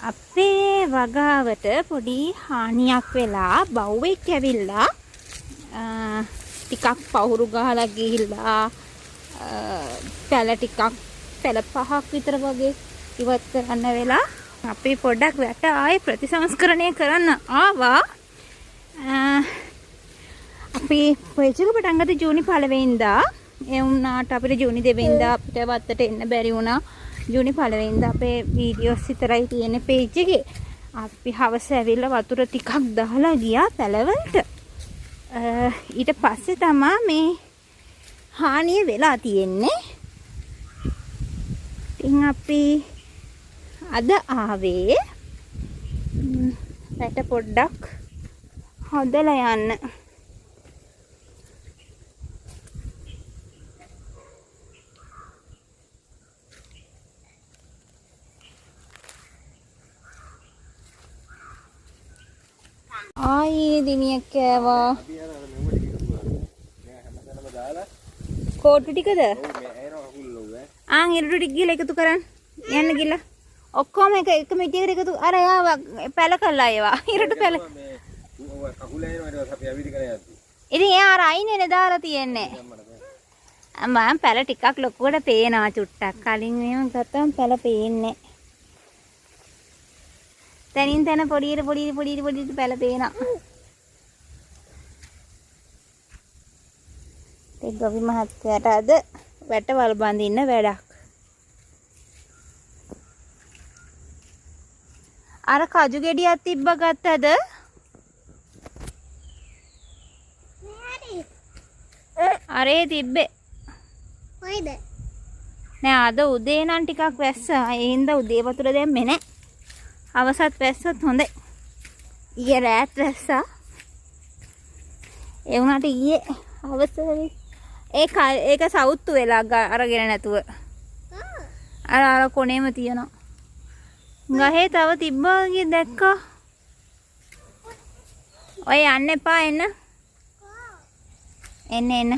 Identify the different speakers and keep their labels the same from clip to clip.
Speaker 1: අපේ වගාවට පොඩි හානියක් වෙලා බව්වෙක් ඇවිල්ලා ටිකක් පහුරු ගහලා ගිහිල්ලා පැල ටිකක් පැල 5ක් විතර වගේ ඉවත් කරන්න වෙලා අපි පොඩ්ඩක් වැට ආයේ ප්‍රතිසංස්කරණය කරන්න ආවා. අපි පොයිචක පටන් ගත්තේ ජූනි 1 වෙනිදා. ඒ වුණාට අපිට ජූනි 2 වෙනිදා අපිට වත්තට එන්න බැරි වුණා. ජූනි 1 වෙනිදා අපේ වීඩියෝස් විතරයි තියෙන්නේ පේජ් එකේ. අපි හවස ඇවිල්ලා වතුර ටිකක් දාලා ගියා පැලවලට. ඊට පස්සේ තමයි මේ හානිය වෙලා තියෙන්නේ. ඉතින් අපි අද ආවේ රට පොඩ්ඩක් හොදලා යන්න. ආයේ දිනියක් කෑවා. කෝටු ටිකද? ආන් ඉරුටු ටික ගිහලා එකතු කරන් යන්න ගිහලා. ඔක්කොම එක මිටියකට එකතු අර යාව පැල කළා ඒවා. ඉරුටු පැල. කකුල එනවා ඊට පස්සේ අපි අවිදි කරා යද්දි. ඉතින් එයා අර අයිනේ දාලා තියෙන්නේ. මම පැල ටිකක් ලොකුවට පේනවා චුට්ටක්. කලින් එහෙම ගත්තම පැල පේන්නේ. තනින් තන පොඩියට පැල පේනවා. ඒ ගොවි මහත්තයාට අද වැටවල් බඳින්න වැඩක්. අර කජු ගෙඩියක් තිබ්බ ගත්තද? අරේ තිබ්බේ. කොයිද? නෑ අද උදේ නම් ටිකක් වැස්සා. ඒ හින්දා උදේ වතුර දැම්මේ නෑ. අවසත් වැස්සත් හොඳයි. ඊයේ රෑත් වැස්සා. ඒ වුණාට ඊයේ අවසරේ ඒක සවුත්තු වෙලා අරගෙන නැතුව. අර කොනේම තියනවා. ගහේ තව තිබ්බා වගේ දැක්කා. ඔය යන්න එපා එන්න. එන්න.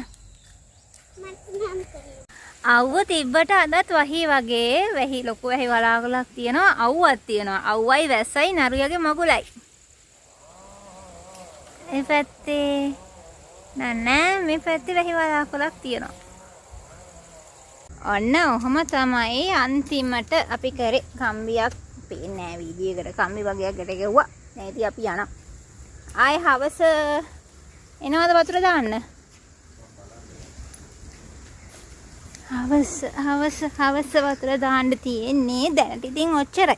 Speaker 1: අවුව තිබ්බට අදත් වහි වගේ වැහි ලොකු වැහි වලාකුලක් තියෙනවා. අවුවක් තියෙනවා. අවුවයි වැස්සයි නරුයගේ මගුලයි. ඒ පැත්තේ නෑ මේ පැත්තේ වැහි වලාකුලක් තියෙනවා. ඔන්න ඔහම තමයි අන්තිමට අපි කරේ. කම්බියක් පේන්නේ නෑ වීඩියෝ එකට. කම්බි වගේක් ගැට ගැව්වා. නැති අපි යනවා. ආයේ හවස එනවද වතුර දාන්න? හවස වතුර දාන්න තියෙන්නේ දැනට ඉතින් ඔච්චරයි.